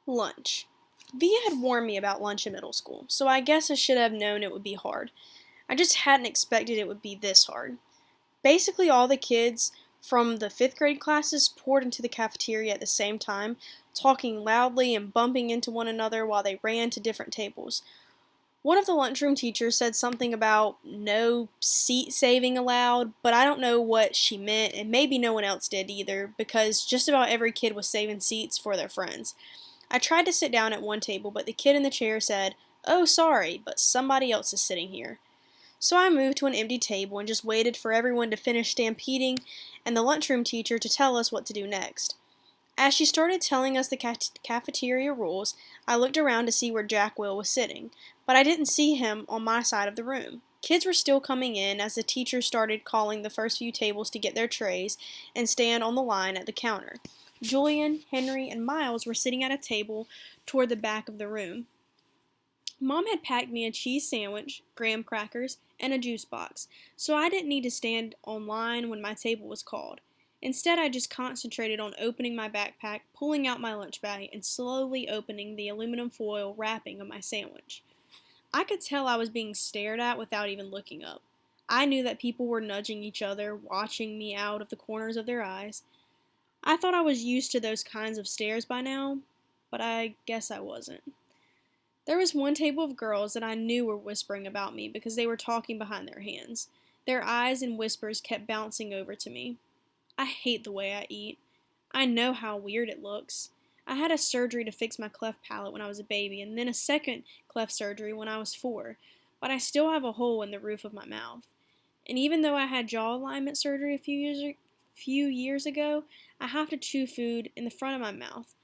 Lunch. Via had warned me about lunch in middle school, so I guess I should have known it would be hard. I just hadn't expected it would be this hard. Basically, all the kids from the 5th grade classes poured into the cafeteria at the same time, talking loudly and bumping into one another while they ran to different tables. One of the lunchroom teachers said something about no seat saving allowed, but I don't know what she meant, and maybe no one else did either, because just about every kid was saving seats for their friends. I tried to sit down at one table, but the kid in the chair said, "Oh, sorry, but somebody else is sitting here." So I moved to an empty table and just waited for everyone to finish stampeding and the lunchroom teacher to tell us what to do next. As she started telling us the cafeteria rules, I looked around to see where Jack Will was sitting, but I didn't see him on my side of the room. Kids were still coming in as the teacher started calling the first few tables to get their trays and stand on the line at the counter. Julian, Henry, and Miles were sitting at a table toward the back of the room. Mom had packed me a cheese sandwich, graham crackers, and a juice box, so I didn't need to stand on line when my table was called. Instead, I just concentrated on opening my backpack, pulling out my lunch bag, and slowly opening the aluminum foil wrapping of my sandwich. I could tell I was being stared at without even looking up. I knew that people were nudging each other, watching me out of the corners of their eyes. I thought I was used to those kinds of stares by now, but I guess I wasn't. There was one table of girls that I knew were whispering about me because they were talking behind their hands. Their eyes and whispers kept bouncing over to me. I hate the way I eat. I know how weird it looks. I had a surgery to fix my cleft palate when I was a baby, and then a second cleft surgery when I was 4, but I still have a hole in the roof of my mouth. And even though I had jaw alignment surgery a few years ago, I have to chew food in the front of my mouth.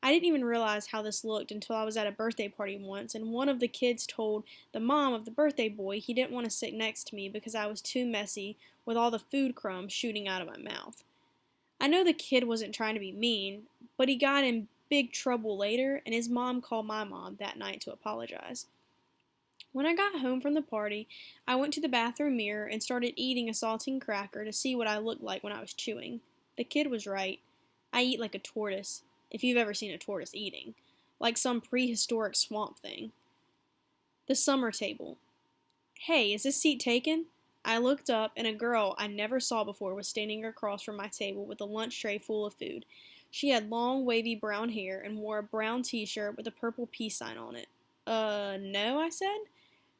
I didn't even realize how this looked until I was at a birthday party once, and one of the kids told the mom of the birthday boy he didn't want to sit next to me because I was too messy with all the food crumbs shooting out of my mouth. I know the kid wasn't trying to be mean, but he got in big trouble later, and his mom called my mom that night to apologize. When I got home from the party, I went to the bathroom mirror and started eating a saltine cracker to see what I looked like when I was chewing. The kid was right. I eat like a tortoise, if you've ever seen a tortoise eating, like some prehistoric swamp thing. The summer table. "Hey, is this seat taken?" I looked up, and a girl I never saw before was standing across from my table with a lunch tray full of food. She had long, wavy brown hair and wore a brown t-shirt with a purple peace sign on it. No, I said.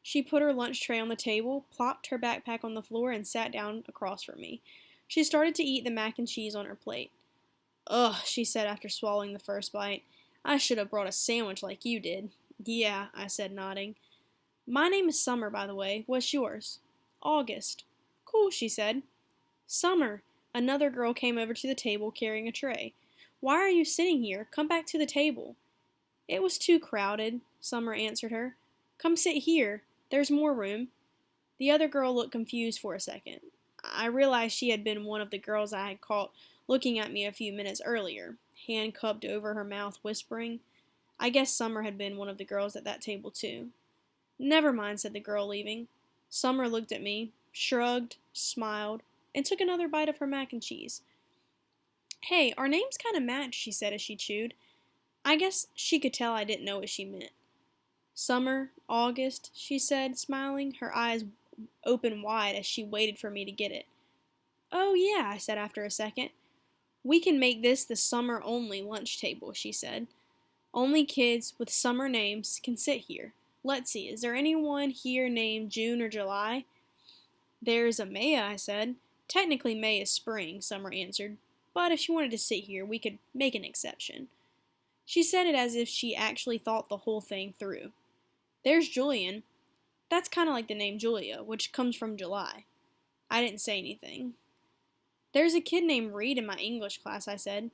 She put her lunch tray on the table, plopped her backpack on the floor, and sat down across from me. She started to eat the mac and cheese on her plate. "Ugh," she said after swallowing the first bite. "I should have brought a sandwich like you did." "Yeah," I said, nodding. "My name is Summer, by the way. What's yours?" "August." "Cool," she said. "Summer." Another girl came over to the table carrying a tray. "Why are you sitting here? Come back to the table." "It was too crowded," Summer answered her. "Come sit here. There's more room." The other girl looked confused for a second. I realized she had been one of the girls I had caught looking at me a few minutes earlier, hand cupped over her mouth, whispering. I guess Summer had been one of the girls at that table, too. "Never mind," said the girl, leaving. Summer looked at me, shrugged, smiled, and took another bite of her mac and cheese. "Hey, our names kind of match," she said as she chewed. I guess she could tell I didn't know what she meant. "Summer, August," she said, smiling, her eyes open wide as she waited for me to get it. "Oh, yeah," I said after a second. "We can make this the summer-only lunch table," she said. "Only kids with summer names can sit here. Let's see, is there anyone here named June or July?" "There's a Maya," I said. "Technically May is spring," Summer answered, "but if she wanted to sit here, we could make an exception." She said it as if she actually thought the whole thing through. "There's Julian. That's kind of like the name Julia, which comes from July." I didn't say anything. "There's a kid named Reed in my English class," I said.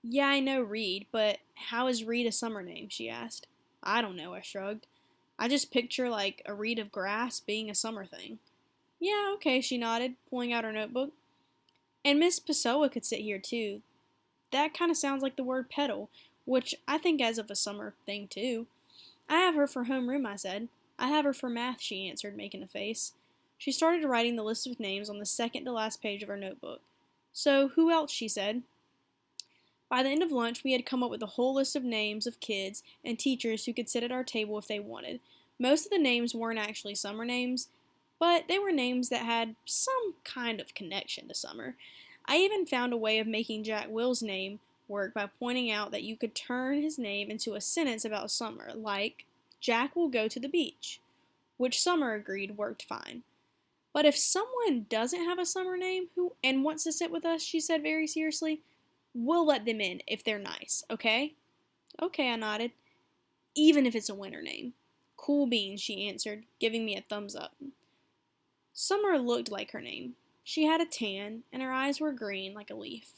"Yeah, I know Reed, but how is Reed a summer name?" she asked. "I don't know," I shrugged. "I just picture like a reed of grass being a summer thing." "Yeah, okay," she nodded, pulling out her notebook. "And Miss Pessoa could sit here too. That kind of sounds like the word petal, which I think as of a summer thing too." "I have her for homeroom," I said. "I have her for math," she answered, making a face. She started writing the list of names on the second to last page of her notebook. "So, who else?" she said. By the end of lunch, we had come up with a whole list of names of kids and teachers who could sit at our table if they wanted. Most of the names weren't actually summer names, but they were names that had some kind of connection to summer. I even found a way of making Jack Will's name work by pointing out that you could turn his name into a sentence about summer, like, Jack will go to the beach, which Summer agreed worked fine. But if someone doesn't have a summer name and wants to sit with us, she said very seriously, we'll let them in if they're nice, okay? Okay, I nodded. Even if it's a winter name. Cool beans, she answered, giving me a thumbs up. Summer looked like her name. She had a tan, and her eyes were green like a leaf.